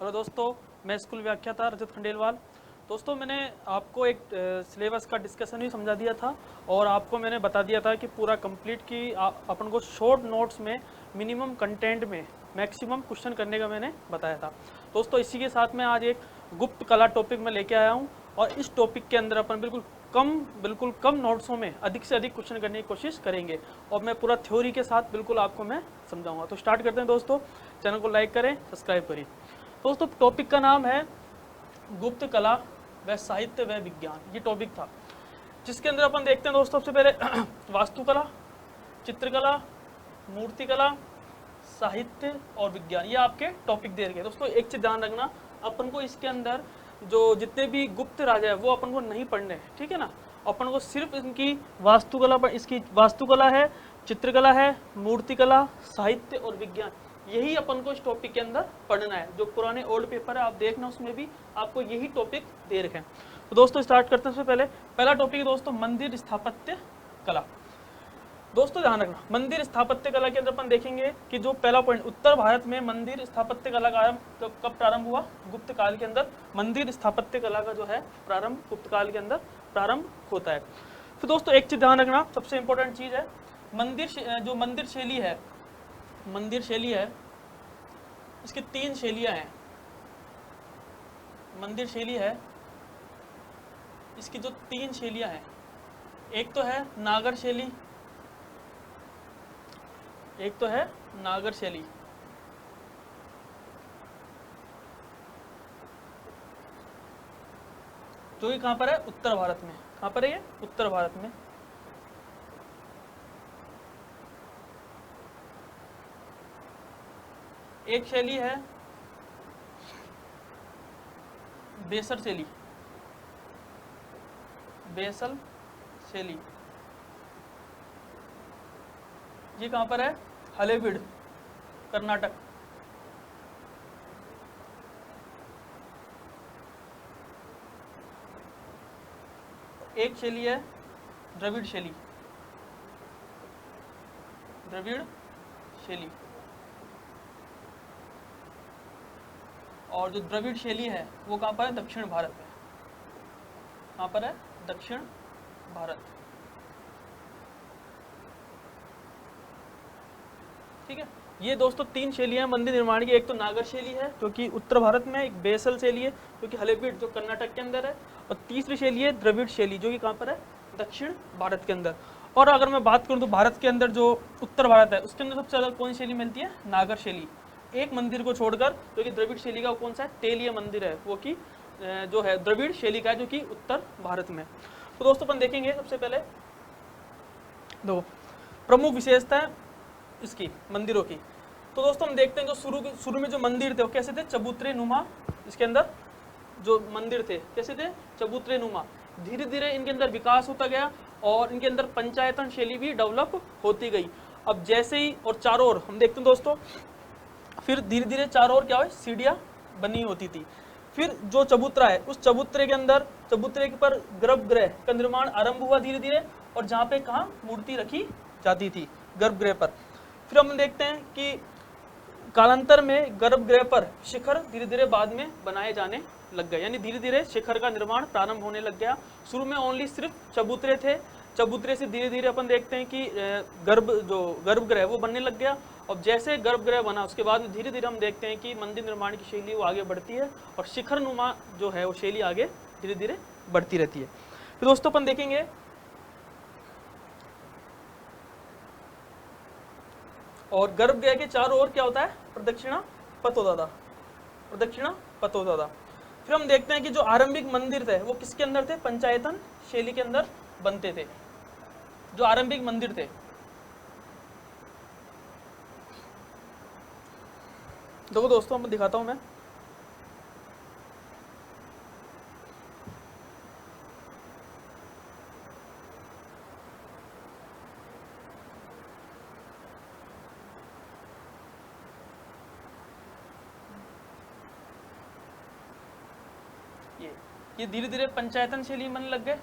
Hello दोस्तों, मैं school व्याख्याता रजत खंडेलवाल। दोस्तों, मैंने आपको एक सिलेबस का डिस्कशन भी समझा दिया था और आपको मैंने बता दिया था कि पूरा कंप्लीट कि अपन को शॉर्ट नोट्स में मिनिमम कंटेंट में मैक्सिमम क्वेश्चन करने का मैंने बताया था। दोस्तों, इसी के साथ मैं आज एक गुप्त कला टॉपिक में लेके आया हूँ और इस टॉपिक के अंदर अपन बिल्कुल कम नोट्सों में अधिक से अधिक क्वेश्चन करने की कोशिश करेंगे और मैं पूरा थ्योरी के साथ बिल्कुल आपको मैं समझाऊंगा। तो स्टार्ट करते हैं दोस्तों। चैनल को लाइक करें, सब्सक्राइब करें। दोस्तों, टॉपिक का नाम है गुप्त कला व साहित्य व विज्ञान। ये टॉपिक था जिसके अंदर अपन देखते हैं दोस्तों, सबसे पहले वास्तुकला, चित्रकला, मूर्तिकला, साहित्य और विज्ञान, ये आपके टॉपिक दे रखे हैं। दोस्तों, एक चीज ध्यान रखना, अपन को इसके अंदर जो जितने भी गुप्त राजा है वो अपन को नहीं पढ़ने हैं, ठीक है ना। अपन को सिर्फ इनकी वास्तुकला पर, इसकी वास्तुकला है, चित्रकला है, मूर्तिकला, साहित्य और विज्ञान, यही अपन को इस टॉपिक के अंदर पढ़ना है। जो पुराने ओल्ड पेपर है आप देखना, उसमें भी आपको यही टॉपिक दे रखे हैं। तो दोस्तों स्टार्ट करते हैं। सबसे पहले पहला टॉपिक है दोस्तों मंदिर स्थापत्य कला। दोस्तों ध्यान रखना, मंदिर स्थापत्य कला के अंदर अपन देखेंगे कि जो पहला पॉइंट, उत्तर भारत में मंदिर स्थापत्य कला का आरंभ कब प्रारंभ हुआ? गुप्त काल के अंदर मंदिर स्थापत्य कला का जो है प्रारंभ गुप्त काल के अंदर प्रारंभ होता है। फिर दोस्तों एक चीज ध्यान रखना, सबसे इंपॉर्टेंट चीज है, जो मंदिर शैली है, मंदिर शैली है, इसकी तीन शैलियां हैं। मंदिर शैली है, इसकी जो तीन शैलियां हैं, एक तो है नागर शैली, एक तो है नागर शैली, जो कि कहां पर है? उत्तर भारत में। कहां पर है ये? उत्तर भारत में। एक शैली है बेसर शैली, बेसल शैली, ये कहां पर है? हलेबीड, कर्नाटक। एक शैली है द्रविड़ शैली, द्रविड़ शैली, और जो द्रविड़ शैली है वो कहां पर है? दक्षिण भारत में। कहां पर है? दक्षिण भारत, ठीक है। ये दोस्तों तीन शैलियां मंदिर निर्माण की, एक तो नागर शैली है जो कि उत्तर भारत में, एक बेसल शैली है जो कि हलेबीड जो कर्नाटक के अंदर है, और तीसरी शैली है द्रविड़ शैली जो कि कहां पर है? दक्षिण भारत के अंदर। और अगर मैं बात करूं तो भारत के अंदर जो उत्तर भारत है उसके अंदर सबसे ज्यादा कौन सी शैली मिलती है? नागर शैली। एक मंदिर को छोड़कर जो कि द्रविड़ शैली का कौन सा है? तेलीय मंदिर है, वो कि जो है द्रविड़ शैली का है जो कि उत्तर भारत में। तो दोस्तों अपन देखेंगे सबसे पहले दो प्रमुख विशेषता है इसकी मंदिरों की। तो दोस्तों हम देखते हैं जो शुरू में जो मंदिर थे वो कैसे थे? चबूतरे नुमा। इसके अंदर जो मंदिर थे कैसे थे? चबूतरे नुमा। धीरे धीरे इनके अंदर विकास होता गया और इनके अंदर पंचायतन शैली भी डेवलप होती गई। अब जैसे ही और चारों ओर हम देखते हैं दोस्तों, फिर धीरे धीरे चारों ओर क्या हुआ? सीढ़ियां बनी होती थी। फिर जो चबूतरा है उस चबूतरे के अंदर, चबूतरे के पर गर्भगृह का निर्माण आरंभ हुआ धीरे धीरे, और जहाँ पे कहाँ मूर्ति रखी जाती थी? गर्भगृह पर। फिर हम देखते हैं कि कालांतर में गर्भगृह पर शिखर धीरे धीरे बाद में बनाए जाने लग गए, यानी धीरे धीरे शिखर का निर्माण प्रारंभ होने लग गया। शुरू में ओनली सिर्फ चबूतरे थे, चबूतरे से धीरे धीरे अपन देखते हैं कि गर्भगृह वो बनने लग गया। और जैसे गर्भगृह बना उसके बाद में धीरे धीरे हम देखते हैं कि मंदिर निर्माण की शैली वो आगे बढ़ती है और शिखर नुमा जो है वो शैली आगे धीरे धीरे बढ़ती रहती है। तो दोस्तों अपन देखेंगे और गर्भगृह के चारों ओर क्या होता है? प्रदक्षिणा पथ होता था, प्रदक्षिणा पथ होता था। फिर हम देखते हैं कि जो आरंभिक मंदिर थे वो किसके अंदर थे? पंचायतन शैली के अंदर बनते थे। जो आरंभिक मंदिर थे, देखो दोस्तों मैं दिखाता हूं मैं, ये धीरे धीरे पंचायतन शैली बनने लग गए,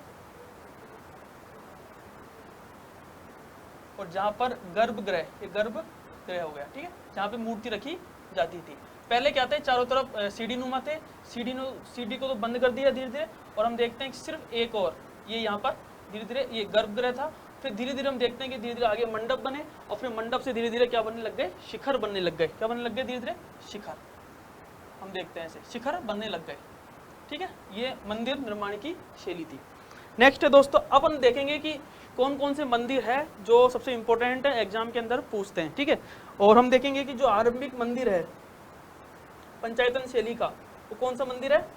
और जहां पर गर्भगृह, ये गर्भगृह हो गया, ठीक है, जहां पे मूर्ति रखी जाती थी। पहले क्या थे, चारों तरफ सीढ़ी नुमा थे, सीढ़ी को तो बंद कर दिया धीरे धीरे, और हम देखते हैं कि सिर्फ एक और ये यहाँ पर धीरे धीरे ये गर्भगृह था। फिर धीरे धीरे हम देखते हैं कि धीरे धीरे आगे मंडप बने, और फिर मंडप से धीरे धीरे क्या बनने लग गए, शिखर बनने लग गए। क्या बनने लग गए धीरे धीरे, शिखर। हम देखते हैं ऐसे शिखर बनने लग गए। ठीक है, ये मंदिर निर्माण की शैली थी। नेक्स्ट है दोस्तों, अब हम देखेंगे कि कौन कौन से मंदिर है जो सबसे इंपॉर्टेंट है, एग्जाम के अंदर पूछते हैं। ठीक है, और हम देखेंगे कि जो आरंभिक मंदिर है पंचायतन शैली का, वो कौन सा मंदिर है,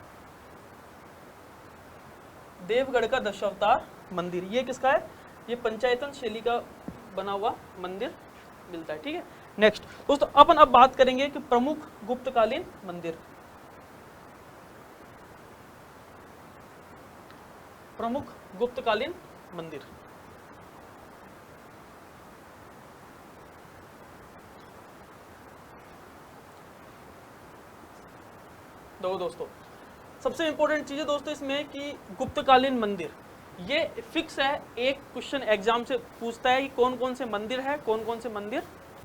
देवगढ़ का दशावतार मंदिर। ये किसका है, ये पंचायतन शैली का बना हुआ मंदिर मिलता है। ठीक है, नेक्स्ट दोस्तों अपन अब बात करेंगे कि प्रमुख गुप्तकालीन मंदिर। प्रमुख गुप्तकालीन मंदिर, दोस्तों सबसे इंपॉर्टेंट चीज है दोस्तों इसमें कि गुप्तकालीन मंदिर, ये फिक्स है, एक क्वेश्चन एग्जाम से पूछता है कि कौन कौन से मंदिर है, कौन कौन से मंदिर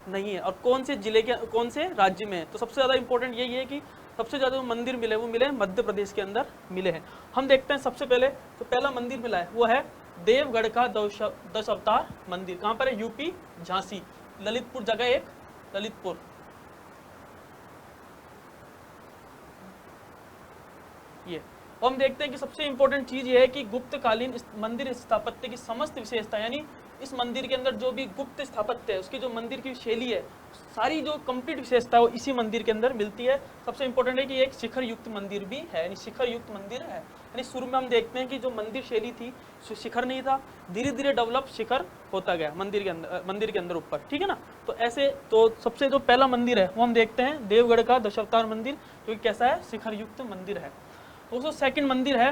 नहीं है, और कौन से जिले के, कौन से राज्य में है। तो सबसे ज्यादा इंपॉर्टेंट यही है कि सबसे ज्यादा मंदिर मिले वो मिले मध्य प्रदेश के अंदर मिले हैं। हम देखते हैं सबसे पहले जो पहला मंदिर मिला है वो है देवगढ़ का दशावतार मंदिर। कहाँ पर है, यूपी झांसी, ललितपुर जगह एक, ललितपुर। ये और हम देखते हैं कि सबसे इंपॉर्टेंट चीज ये है कि गुप्तकालीन मंदिर स्थापत्य की समस्त विशेषता, यानी इस मंदिर के अंदर जो भी गुप्त स्थापत्य है, उसकी जो मंदिर की शैली है, सारी जो कंप्लीट विशेषता है वो इसी मंदिर के अंदर मिलती है। सबसे इंपॉर्टेंट है कि एक शिखर युक्त मंदिर भी है, यानी शिखर युक्त मंदिर है। यानी शुरू में हम देखते हैं कि जो मंदिर शैली थी शिखर नहीं था, धीरे धीरे डेवलप शिखर होता गया मंदिर के अंदर ऊपर। ठीक है ना, तो ऐसे तो सबसे जो पहला मंदिर है वो हम देखते हैं देवगढ़ का दशावतार मंदिर, जो कि कैसा है, शिखर युक्त मंदिर है। दोस्तों सेकंड मंदिर है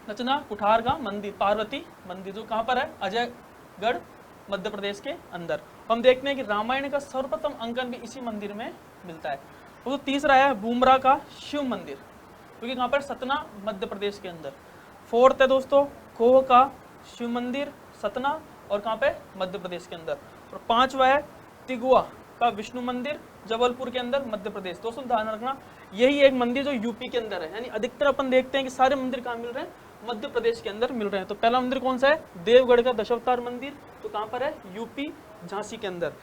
नचना कुठार का मंदिर, पार्वती मंदिर, जो कहाँ पर है, अजयगढ़ मध्य प्रदेश के अंदर। हम देखते हैं कि रामायण का सर्वप्रथम अंकन भी इसी मंदिर में मिलता है। तो तीसरा है बुमरा का शिव मंदिर, क्योंकि कहाँ पर, सतना मध्य प्रदेश के अंदर। फोर्थ है दोस्तों कोह का शिव मंदिर, सतना और कहाँ पे, मध्य प्रदेश के अंदर। और पांचवा है तिगुआ का विष्णु मंदिर, जबलपुर के अंदर, मध्य प्रदेश। दोस्तों ध्यान रखना, यही एक मंदिर जो यूपी के अंदर है, यानी अधिकतर अपन देखते हैं कि सारे मंदिर कहाँ मिल रहे हैं, मध्य प्रदेश के अंदर मिल रहे हैं। तो पहला मंदिर कौन सा है, देवगढ़ का दशावतार मंदिर, तो कहाँ पर है, यूपी झांसी के अंदर।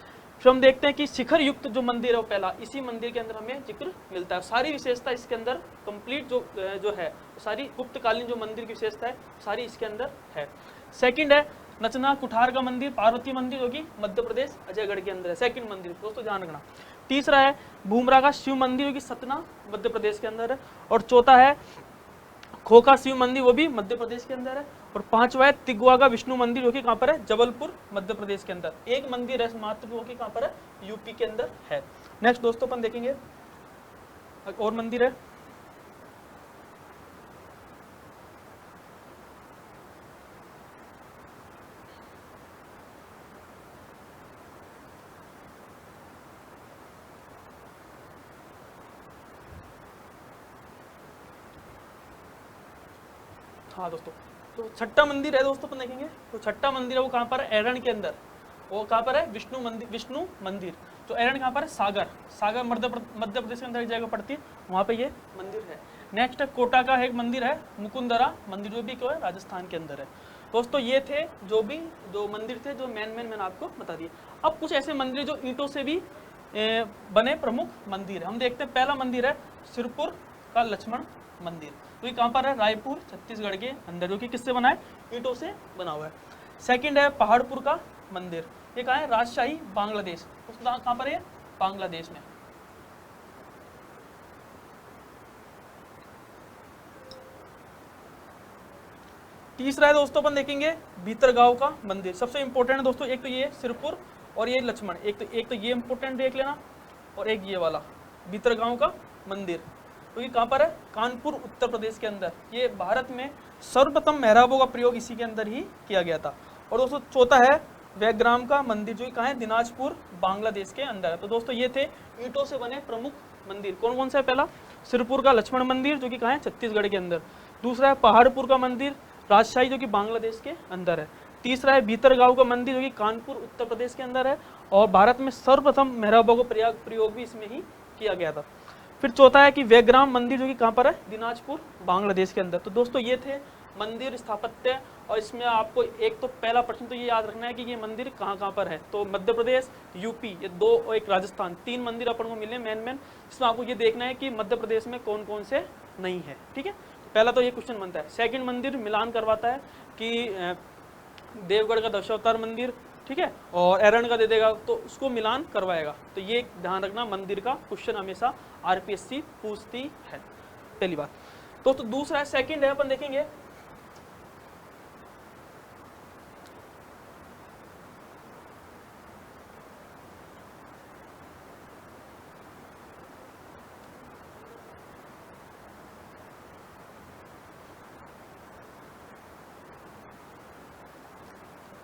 फिर हम देखते हैं कि शिखर युक्त जो मंदिर है वो पहला, इसी मंदिर के अंदर हमें जिक्र मिलता है। सारी विशेषता इसके अंदर कंप्लीट जो है, सारी गुप्तकालीन जो मंदिर की विशेषता है सारी इसके अंदर है। सेकंड है नचना कुठार का मंदिर, पार्वती मंदिर, जो कि मध्य प्रदेश अजयगढ़ के अंदर है, सेकंड मंदिर, दोस्तों ध्यान रखना। तीसरा है बुमरा का शिव मंदिर, जो कि सतना मध्य प्रदेश के अंदर है। और चौथा है खोखा शिव मंदिर, वो भी मध्य प्रदेश के अंदर है। और पांचवा है तिगुआ का विष्णु मंदिर, जो कि कहाँ पर है, जबलपुर मध्य प्रदेश के अंदर। एक मंदिर है मात्र, जो कि कहाँ पर है, यूपी के अंदर है। नेक्स्ट दोस्तों अपन देखेंगे और मंदिर है हाँ दोस्तों, तो छठा मंदिर है दोस्तों अपन देखेंगे। तो छठा मंदिर है वो कहाँ पर है, एरन के अंदर। वो कहाँ पर है, विष्णु मंदिर। तो एरन कहाँ पर है, सागर मध्य प्रदेश के अंदर एक जगह पड़ती है, वहाँ पे ये मंदिर है। नेक्स्ट है कोटा का एक मंदिर है, मुकुंदरा मंदिर, जो भी क्यों है, राजस्थान के अंदर है। दोस्तों ये थे जो मंदिर थे जो मेन मैंने आपको बता दिए। अब कुछ ऐसे मंदिर जो ईंटों से भी बने प्रमुख मंदिर है, हम देखते हैं। पहला मंदिर है सिरपुर का लक्ष्मण मंदिर, तो ये कहाँ पर है, रायपुर छत्तीसगढ़ के अंदर, जो कि किससे बना है, ईंटों से बना हुआ है। सेकंड है पहाड़पुर का मंदिर, ये कहाँ है, राजशाही बांग्लादेश, कहाँ पर है, बांग्लादेश में। तीसरा है दोस्तों अपन देखेंगे भीतरगांव का मंदिर, सबसे इंपॉर्टेंट है दोस्तों। एक तो ये सिरपुर और ये लक्ष्मण, एक तो ये इंपॉर्टेंट देख लेना, और एक ये वाला भीतरगांव का मंदिर, तो ये कहाँ पर है, कानपुर उत्तर प्रदेश के अंदर। ये भारत में सर्वप्रथम मेहराबों का प्रयोग इसी के अंदर ही किया गया था। और दोस्तों चौथा है वैग्राम का मंदिर, जो कहाँ है, दिनाजपुर बांग्लादेश के अंदर है। तो दोस्तों ये थे ईंटों से बने प्रमुख मंदिर। कौन कौन सा है, पहला सिरपुर का लक्ष्मण मंदिर, जो कि कहाँ है, छत्तीसगढ़ के अंदर। दूसरा है पहाड़पुर का मंदिर, राजशाही, जो कि बांग्लादेश के अंदर है। तीसरा है भीतरगांव का मंदिर, जो कि कानपुर उत्तर प्रदेश के अंदर है। और भारत में सर्वप्रथम मेहराबों का प्रयोग भी इसमें ही किया गया था। फिर चौथा है कि वेग्राम मंदिर, जो कि कहाँ पर है, दिनाजपुर बांग्लादेश के अंदर। तो दोस्तों ये थे मंदिर स्थापत्य, और इसमें आपको एक तो पहला प्रश्न तो ये याद रखना है कि ये मंदिर कहाँ कहाँ पर है। तो मध्य प्रदेश, यूपी, ये 2 और एक राजस्थान, 3 मंदिर अपन को मिले मेन। इसमें आपको ये देखना है कि मध्य प्रदेश में कौन कौन से नहीं है, ठीक है। तो पहला तो ये क्वेश्चन बनता है। सेकंड मंदिर मिलान करवाता है कि देवगढ़ का दशावतार मंदिर, ठीक है, और एरन का दे देगा, तो उसको मिलान करवाएगा। तो ये ध्यान रखना, मंदिर का क्वेश्चन हमेशा आरपीएससी पूछती है, पहली बात। तो दूसरा है, सेकंड है, अपन देखेंगे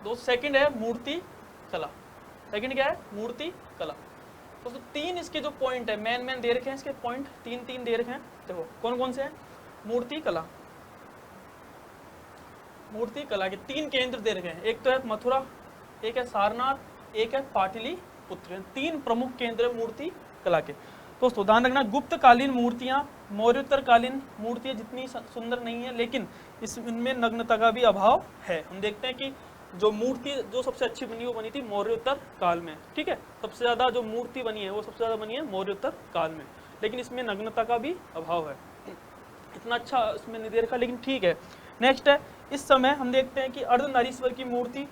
दोस्त, सेकंड है मूर्ति कला। सेकंड क्या है, मूर्ति कला। तो 3 इसके जो पॉइंट है, मेन दे रखे हैं इसके पॉइंट, 3 दे रखे हैं। देखो कौन कौन से हैं, मूर्ति कला, मूर्ति कला के 3 केंद्र दे रखे हैं। एक तो है मथुरा, एक है सारनाथ, एक है पाटलिपुत्र। 3 प्रमुख केंद्र मूर्ति कला के। दोस्तों ध्यान रखना, गुप्त कालीन मूर्तियां मौर्योत्तर कालीन मूर्तियां जितनी सुंदर नहीं है, लेकिन इनमें नग्नता का भी अभाव है। हम देखते हैं कि जो मूर्ति जो सबसे अच्छी बनी वो बनी थी मौर्योत्तर काल में, ठीक है। सबसे ज्यादा जो मूर्ति बनी है वो सबसे ज्यादा बनी है मौर्योत्तर काल में, लेकिन इसमें नग्नता का भी अभाव है, इतना अच्छा इसमें नहीं दे रखा, लेकिन ठीक है। नेक्स्ट है, इस समय हम देखते हैं कि अर्धनारीश्वर की मूर्ति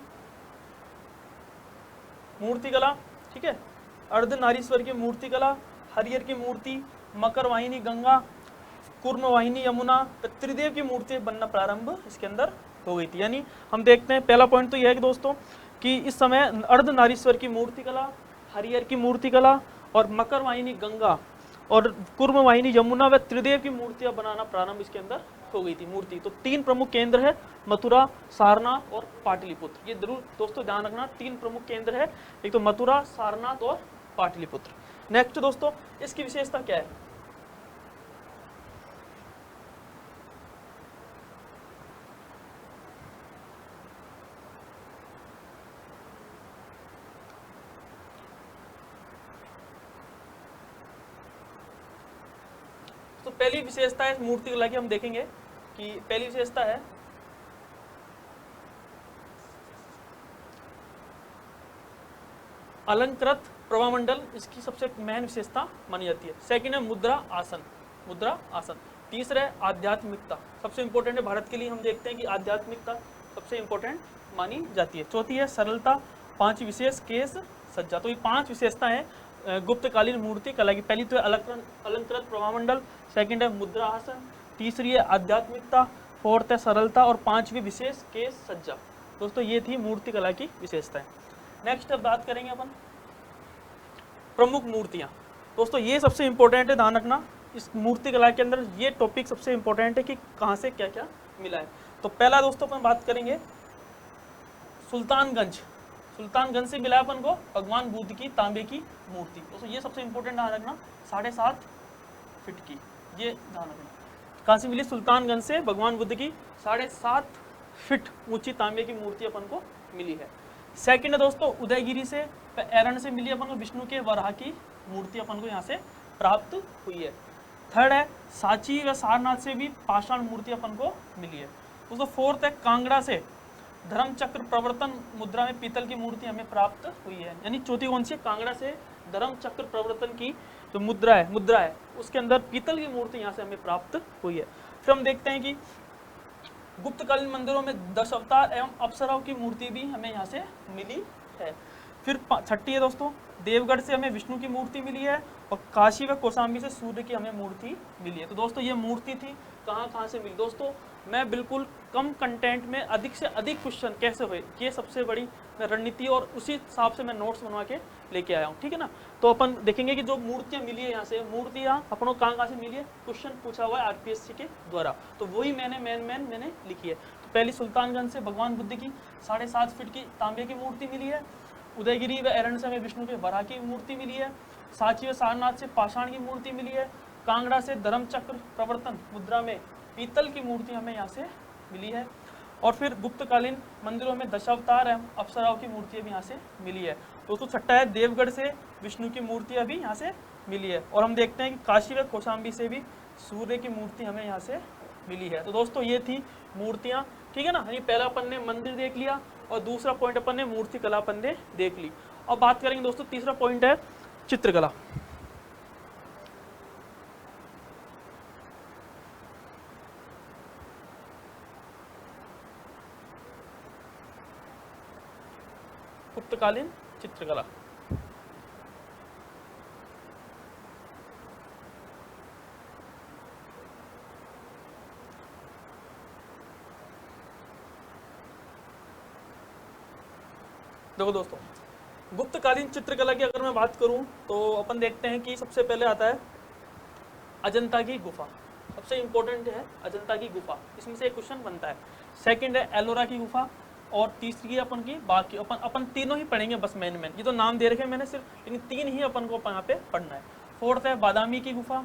कला, ठीक है, अर्धनारीश्वर की मूर्ति कला, हरिहर की मूर्ति, मकर वाहिनी गंगा, कूर्म वाहिनी यमुना, त्रिदेव की मूर्ति बनना प्रारंभ इसके अंदर हो गई थी। यानी हम देखते हैं, पहला पॉइंट तो यह है कि दोस्तों कि इस समय अर्धनारीश्वर की मूर्ति कला, हरिहर की मूर्ति कला और मकर वाहिनी गंगा और कूर्म वाहिनी यमुना व त्रिदेव की मूर्तियां बनाना प्रारंभ इसके अंदर हो गई थी मूर्ति। तो 3 प्रमुख केंद्र है, मथुरा, सारनाथ और पाटलिपुत्र। ये जरूर दोस्तों ध्यान रखना, 3 प्रमुख केंद्र है, एक तो मथुरा, सारनाथ और पाटलिपुत्र। नेक्स्ट दोस्तों, इसकी विशेषता क्या है, तो पहली विशेषता है मूर्ति कला की, हम देखेंगे कि पहली विशेषता है अलंकृत प्रभामंडल, इसकी सबसे मेन विशेषता मानी जाती है। सेकंड है मुद्रा आसन, मुद्रा आसन। तीसरा है आध्यात्मिकता, सबसे इंपॉर्टेंट है भारत के लिए, हम देखते हैं कि आध्यात्मिकता सबसे इंपॉर्टेंट मानी जाती है। चौथी है सरलता, 5 विशेष केस सज्जा। तो ये 5 विशेषता है गुप्तकालीन मूर्ति कला की। पहली तो है अलंकृत प्रभामंडल, सेकंड है मुद्रा आसन, तीसरी है आध्यात्मिकता, फोर्थ है सरलता और 5वीं विशेष केस सज्जा। दोस्तों ये थी मूर्ति कला की विशेषताएं। नेक्स्ट अब बात करेंगे अपन प्रमुख मूर्तियां। दोस्तों ये सबसे इंपॉर्टेंट है, ध्यान रखना, इस मूर्ति कला के अंदर ये टॉपिक सबसे इंपॉर्टेंट है कि कहाँ से क्या क्या मिला है। तो पहला दोस्तों अपन बात करेंगे सुल्तानगंज, सुल्तानगंज से मिला अपन को भगवान बुद्ध की तांबे की मूर्ति। दोस्तों ये सबसे इंपॉर्टेंट ध्यान रखना, 7.5 फीट की, ये ध्यान रखना। कहाँ से मिली, सुल्तानगंज से भगवान बुद्ध की 7.5 फीट ऊंची तांबे की मूर्ति अपन को मिली है। सेकंड है दोस्तों उदयगिरी से एरन से मिली अपन को विष्णु के वराह की मूर्ति अपन को यहाँ से प्राप्त हुई है। थर्ड है सांची व सारनाथ से भी पाषाण मूर्ति अपन को मिली है। दोस्तों फोर्थ है कांगड़ा से धर्म चक्र प्रवर्तन मुद्रा में पीतल की मूर्ति हमें प्राप्त हुई है। यानी चौथी कौन सी है, कांगड़ा से धर्म चक्र प्रवर्तन की जो मुद्रा है उसके अंदर पीतल की मूर्ति यहाँ से हमें प्राप्त हुई है। फिर हम देखते हैं कि गुप्तकालीन मंदिरों में 10 अवतार एवं अप्सराओं की मूर्ति भी हमें यहाँ से मिली है। फिर छठी है दोस्तों देवगढ़ से हमें विष्णु की मूर्ति मिली है और काशी व कौशाम्बी से सूर्य की हमें मूर्ति मिली है। तो दोस्तों ये मूर्ति थी कहाँ से मिली। दोस्तों मैं बिल्कुल कम कंटेंट में अधिक से अधिक क्वेश्चन कैसे हुए, ये सबसे बड़ी रणनीति और उसी हिसाब से मैं नोट्स बनवा के लेके आया हूँ, ठीक है ना। तो अपन देखेंगे कि जो मूर्तियाँ मिली है यहाँ से, मूर्तियाँ अपनों कहाँ से मिली है, क्वेश्चन पूछा हुआ है आरपीएससी के द्वारा, तो वही मैंने मैंने लिखी है। तो पहली सुल्तानगंज से भगवान बुद्ध की 7.5 फीट की तांबे की मूर्ति मिली है। उदयगिरी व एरन से हमें विष्णु के वराह की मूर्ति मिली है। सांची व सारनाथ से पाषाण की मूर्ति मिली है। कांगड़ा से धर्म चक्र प्रवर्तन मुद्रा में पीतल की मूर्ति हमें यहाँ से मिली है। और फिर गुप्तकालीन मंदिरों में दशावतार एवं अप्सराओं की मूर्तियाँ भी यहाँ से मिली है। दोस्तों छठा है देवगढ़ से विष्णु की मूर्तियाँ भी यहाँ से मिली है। और हम देखते हैं कि काशी व कौशाम्बी से भी सूर्य की मूर्ति हमें यहाँ से मिली है। तो दोस्तों ये थी मूर्तियाँ, ठीक है ना। यानी पहला अपन ने मंदिर देख लिया और दूसरा पॉइंट अपन ने मूर्ति कला अपन ने देख ली। अब बात करेंगे दोस्तों, तीसरा पॉइंट है चित्रकला। गुप्तकालीन चित्रकला। देखो दोस्तों, गुप्तकालीन चित्रकला की अगर मैं बात करूं तो अपन देखते हैं कि सबसे पहले आता है अजंता की गुफा। सबसे इंपॉर्टेंट है अजंता की गुफा, इसमें से एक क्वेश्चन बनता है। सेकंड है एलोरा की गुफा, और तीसरी है अपन की बाकी अपन तीनों ही पढ़ेंगे बस मेन ये तो नाम दे रखे हैं मैंने सिर्फ, लेकिन तीन ही अपन को यहाँ पे पढ़ना है। फोर्थ है बादामी की गुफा,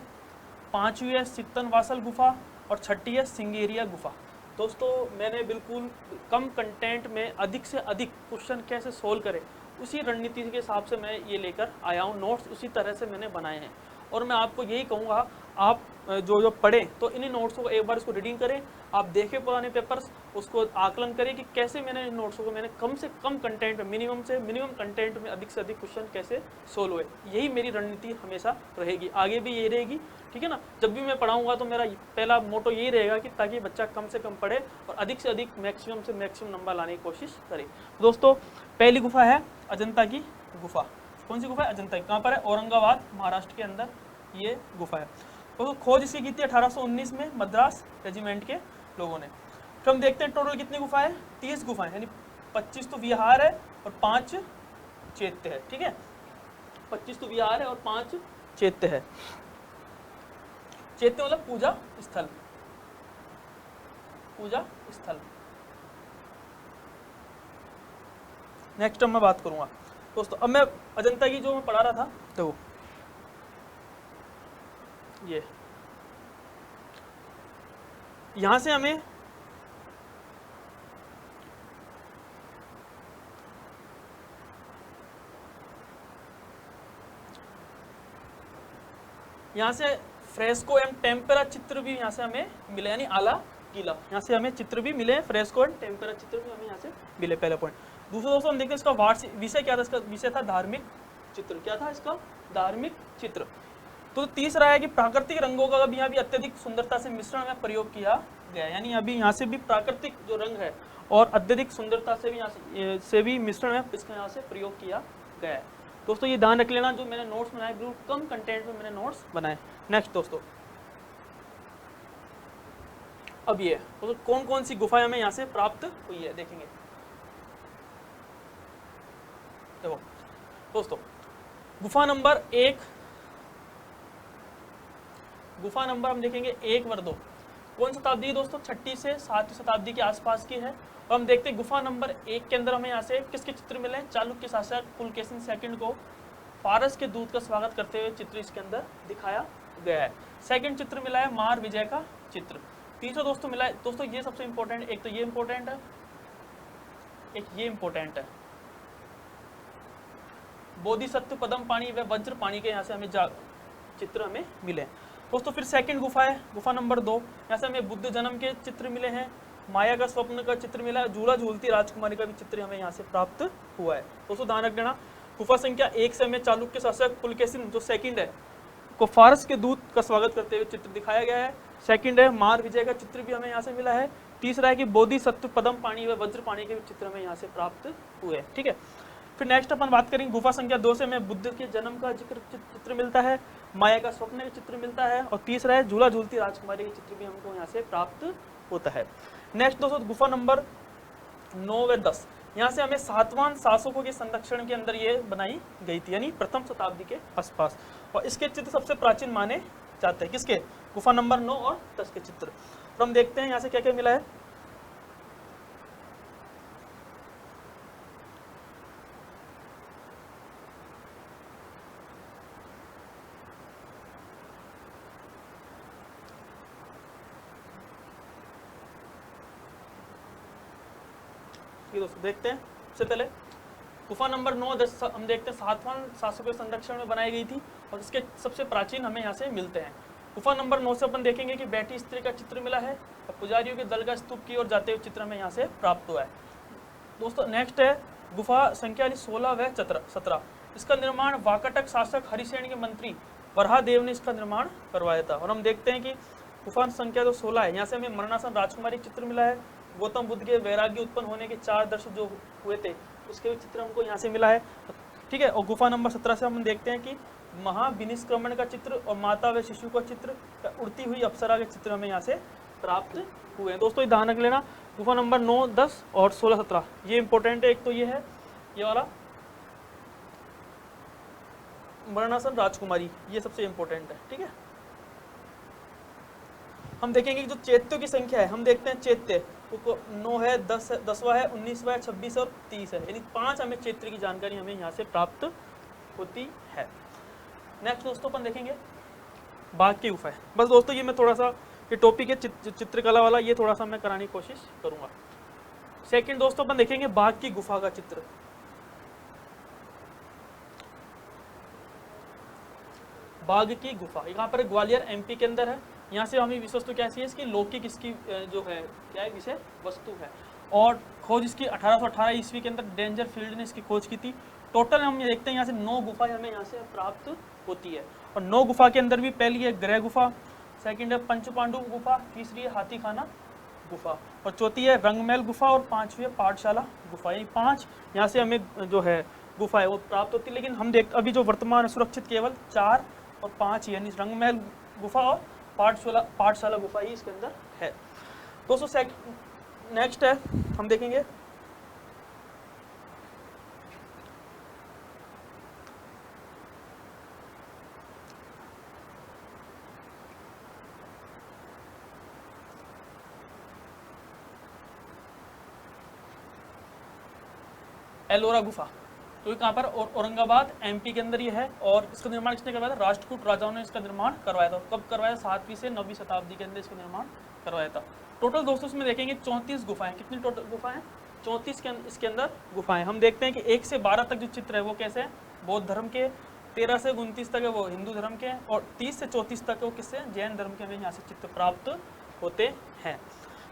पांचवी है सित्तनवासल गुफा, और छठी है सिंगेरिया गुफा। दोस्तों मैंने बिल्कुल कम कंटेंट में अधिक से अधिक क्वेश्चन कैसे सोल्व करें उसी रणनीति के हिसाब से मैं ये लेकर आया हूँ। नोट्स उसी तरह से मैंने बनाए हैं, और मैं आपको यही कहूँगा आप जो पढ़ें तो इन्हीं नोट्सों को एक बार इसको रीडिंग करें, आप देखें पुराने पेपर्स, उसको आकलन करें कि कैसे मैंने इन नोट्सों को मैंने कम से कम कंटेंट में मिनिमम से मिनिमम कंटेंट में अधिक से अधिक क्वेश्चन कैसे सोल्व हुए। यही मेरी रणनीति हमेशा रहेगी, आगे भी यही रहेगी, ठीक है ना। जब भी मैं पढ़ाऊंगा तो मेरा पहला मोटो यही रहेगा कि ताकि बच्चा कम से कम पढ़े और अधिक से अधिक मैक्सिमम से मैक्सिमम नंबर लाने की कोशिश करे। दोस्तों पहली गुफा है अजंता की गुफा। कौन सी गुफा है? अजंता की। कहाँ पर है? औरंगाबाद महाराष्ट्र के अंदर ये गुफा है। तो खोज इसी की थी 1819 में मद्रास रेजिमेंट के लोगों ने। फिर हम देखते हैं टोटल कितनी गुफा है, 30 गुफाएं, यानी 25 तो विहार है और 5 चैत्य है, ठीक है। 25 तो विहार है और 5 चैत्य है। चैत्य मतलब पूजा स्थल, पूजा स्थल। नेक्स्ट अब मैं बात करूंगा दोस्तों, अब मैं अजंता की जो मैं पढ़ा रहा था तो ये यहां से हमें यहाँ से फ्रेस्को एंड टेम्पेरा चित्र भी यहाँ से हमें मिले, यानी आला किला। यहाँ से हमें चित्र भी मिले, फ्रेस्को एंड टेम्पेरा चित्र भी हमें यहाँ से मिले, पहला पॉइंट। दूसरा दोस्तों हम देखते हैं इसका विषय क्या था, इसका विषय था धार्मिक चित्र। क्या था इसका? धार्मिक चित्र। तो तीसरा है कि प्राकृतिक रंगों का भी यहाँ भी अत्यधिक सुंदरता से मिश्रण में प्रयोग किया गया, यानी अभी यहाँ से भी प्राकृतिक जो रंग है और अत्यधिक सुंदरता से भी यहाँ से भी मिश्रण में इसका यहाँ से प्रयोग किया गया है। दोस्तों ये ध्यान रख लेना, जो मैंने नोट्स बनाए बिल्कुल कम कंटेंट में मैंने नोट्स बनाए। नेक्स्ट दोस्तों, अब ये तो कौन कौन सी गुफाएं हमें यहाँ से प्राप्त हुई है देखेंगे। देखो दोस्तों, गुफा नंबर 1, गुफा नंबर हम देखेंगे 1 व 2, कौन शताब्दी दोस्तों? 6वीं से 7वीं शताब्दी के आसपास की है। और हम देखते हैं गुफा नंबर 1 के अंदर हमें यहाँ से किसके चित्र मिले? चालुक्य शासक पुलकेशिन सेकंड को फारस के दूत का स्वागत करते हुए चित्र इसके अंदर दिखाया गया है। सेकंड चित्र मिला है मार विजय का चित्र। तीसरा दोस्तों मिला है, दोस्तों ये सबसे इंपॉर्टेंट, एक तो ये इंपॉर्टेंट है, एक ये इंपॉर्टेंट है, बोधिसत्व पदम पाणी व वज्र पाणी के यहाँ से हमें चित्र हमें मिले। दोस्तों फिर सेकंड गुफा है गुफा नंबर 2, यहाँ से हमें बुद्ध जन्म के चित्र मिले हैं, माया का स्वप्न का चित्र मिला है, झूला झूलती राजकुमारी का भी चित्र हमें यहाँ से प्राप्त हुआ है। दोस्तों ध्यान रख देना, गुफा संख्या 1 से हमें चालुक्य शासक पुलकेशिन जो सेकंड है को फारस के दूत का स्वागत करते हुए चित्र दिखाया गया है। सेकंड है मार विजय का चित्र भी हमें यहाँ से मिला है। तीसरा है कि बोधिसत्व पदम पाणी व वज्र पाणी के चित्र हमें यहाँ से प्राप्त हुए, ठीक है। फिर नेक्स्ट अपन बात करेंगे गुफा संख्या 2 से हमें बुद्ध के जन्म का चित्र मिलता है, माया का स्वप्न का चित्र मिलता है, और तीसरा है झूला झूलती राजकुमारी के चित्र भी हमको यहाँ से प्राप्त होता है। नेक्स्ट दोस्तों गुफा नंबर 9 व 10, यहाँ से हमें सातवां शासकों के संरक्षण के अंदर ये बनाई गई थी, यानी प्रथम शताब्दी के आसपास, और इसके चित्र सबसे प्राचीन माने जाते हैं। किसके? गुफा नंबर 9 और 10 के चित्र। और हम देखते हैं यहाँ से क्या क्या मिला है। दोस्तों देखते हैं सबसे पहले गुफा नंबर 9 10 हम देखते हैं सातवां शासकों के संरक्षण में बनाई गई थी और इसके सबसे प्राचीन हमें यहाँ से मिलते हैं। गुफा नंबर 9 से अपन देखेंगे कि बैठी स्त्री का चित्र मिला है और पुजारियों के दल का स्तूप की ओर जाते हुए चित्र हमें यहाँ से प्राप्त हुआ है। दोस्तों नेक्स्ट है गुफा संख्या 16 व 17। इसका निर्माण वाकाटक शासक हरिसेन के मंत्री वराहदेव ने इसका निर्माण करवाया था। और हम देखते हैं कि गुफा संख्या जो 16 है, यहाँ से हमें मरणासन राजकुमारी चित्र मिला है। गौतम बुद्ध के वैराग्य उत्पन्न होने के 4 दर्शन जो हुए थे उसके भी चित्र हमको यहाँ से मिला है, ठीक है। और गुफा नंबर 17 से हम देखते हैं कि महाविनिष्क्रमण का चित्र और माता व शिशु का चित्र, उड़ती हुई अप्सरा के चित्र हमें यहाँ से प्राप्त हुए हैं। दोस्तों ये ध्यान रख लेना, गुफा नंबर 9, 10 और 16, 17 ये इंपॉर्टेंट है। एक तो ये है ये वाला मरणासन राजकुमारी, ये सबसे इंपॉर्टेंट है, ठीक है। हम देखेंगे कि जो चैत्यों की संख्या है, हम देखते हैं चैत्य 9 है, 10वां है, 19वां है, 26 और 30 है, यानी 5 हमें चैत्र की जानकारी हमें यहाँ से प्राप्त होती है। नेक्स्ट दोस्तों अपन देखेंगे बाघ की गुफा है। बस दोस्तों ये मैं थोड़ा सा ये टॉपिक है चित्रकला वाला, ये थोड़ा सा मैं कराने की कोशिश करूंगा। सेकंड दोस्तों अपन देखेंगे बाघ की गुफा का चित्र। बाघ की गुफा यहाँ पर ग्वालियर एमपी के अंदर है। यहाँ से हमें विषय वस्तु कैसी है, इसकी लौकिक इसकी जो है क्या है विषय वस्तु है। और खोज इसकी 1818 ईस्वी के अंदर डेंजर फील्ड ने इसकी खोज की थी। टोटल हम ये देखते हैं यहाँ से 9 गुफाएं हमें यहाँ से प्राप्त होती है। और 9 गुफा के अंदर भी पहली है ग्रह गुफा, सेकंड है पंचपांडु गुफा, तीसरी है हाथीखाना गुफा और चौथी है रंगमहल गुफा और 5वीं है पाठशाला गुफा। ये 5 यहाँ से हमें जो है गुफा है वो प्राप्त होती है। लेकिन हम देखते अभी जो वर्तमान सुरक्षित केवल 4 और 5 यानी रंगमहल गुफा और पाठशाला गुफा ही इसके अंदर है। दोस्तों नेक्स्ट है हम देखेंगे एलोरा गुफा, तो कहाँ पर औरंगाबाद एमपी के अंदर ये है। और इसका निर्माण किसने करवाया था, राष्ट्रकूट राजाओं ने इसका निर्माण करवाया था। कब करवाया, 7वीं से 9वीं शताब्दी के अंदर इसका निर्माण करवाया था। टोटल दोस्तों इसमें देखेंगे 34 गुफाएं, कितनी टोटल गुफाएं 34 के इसके अंदर गुफाएं। हम देखते हैं कि 1 से 12 तक जो चित्र है वो कैसे है, बौद्ध धर्म के, 13 से 29 तक है वो हिंदू धर्म के, और 30 से 34 तक वो किससे, जैन धर्म के हमें यहाँ से चित्र प्राप्त होते हैं।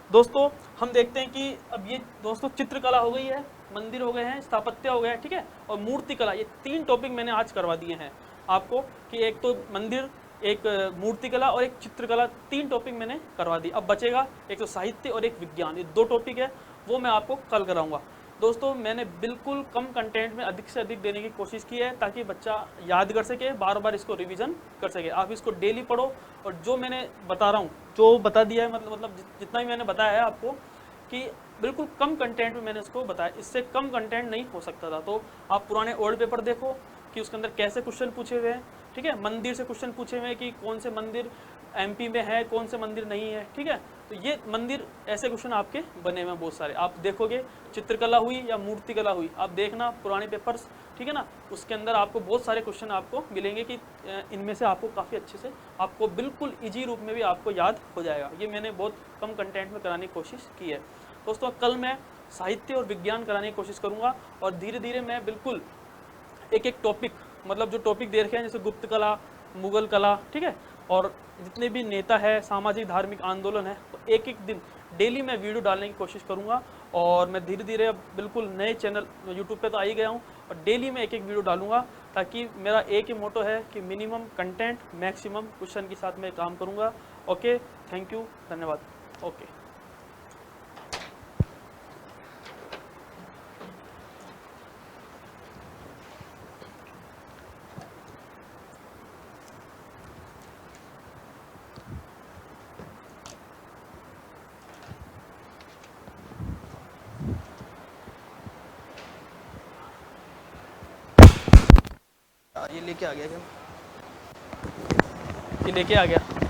दोस्तों हम देखते हैं कि अब ये दोस्तों चित्रकला हो गई है, मंदिर हो गए हैं, स्थापत्य हो गया है, ठीक है, और मूर्ति कला, ये 3 टॉपिक मैंने आज करवा दिए हैं आपको कि एक तो मंदिर, एक मूर्तिकला और एक चित्रकला, 3 टॉपिक मैंने करवा दी। अब बचेगा एक तो साहित्य और एक विज्ञान, ये 2 टॉपिक है वो मैं आपको कल कराऊंगा। दोस्तों मैंने बिल्कुल कम कंटेंट में अधिक से अधिक देने की कोशिश की है ताकि बच्चा याद कर सके, बार बार इसको रिवीजन कर सके। आप इसको डेली पढ़ो और जो मैंने बता रहा हूँ, जो बता दिया है मतलब जितना भी मैंने बताया है आपको कि बिल्कुल कम कंटेंट में मैंने इसको बताया, इससे कम कंटेंट नहीं हो सकता था। तो आप पुराने ओल्ड पेपर देखो कि उसके अंदर कैसे क्वेश्चन पूछे हुए हैं, ठीक है, मंदिर से क्वेश्चन पूछे हुए हैं कि कौन से मंदिर एमपी में है, कौन से मंदिर नहीं है, ठीक है। तो ये मंदिर ऐसे क्वेश्चन आपके बने हुए हैं बहुत सारे, आप देखोगे चित्रकला हुई या मूर्तिकला हुई, आप देखना पुराने पेपर्स, ठीक है ना, उसके अंदर आपको बहुत सारे क्वेश्चन आपको मिलेंगे कि इनमें से आपको काफ़ी अच्छे से आपको बिल्कुल ईजी रूप में भी आपको याद हो जाएगा। ये मैंने बहुत कम कंटेंट में कराने की कोशिश की है। दोस्तों कल मैं साहित्य और विज्ञान कराने की कोशिश करूँगा और धीरे धीरे मैं बिल्कुल एक एक टॉपिक, मतलब जो टॉपिक दे रखे हैं जैसे गुप्त कला, मुगल कला, ठीक है, और जितने भी नेता है, सामाजिक धार्मिक आंदोलन है, तो एक एक दिन डेली मैं वीडियो डालने की कोशिश करूंगा। और मैं धीरे धीरे अब बिल्कुल नए चैनल यूट्यूब पे तो आ ही गया हूँ और डेली मैं एक एक वीडियो डालूंगा ताकि मेरा एक ही मोटो है कि मिनिमम कंटेंट मैक्सिमम क्वेश्चन के साथ मैं काम करूँगा। ओके, थैंक यू, धन्यवाद। ओके। ये लेके आ गया क्या? ये लेके आ गया।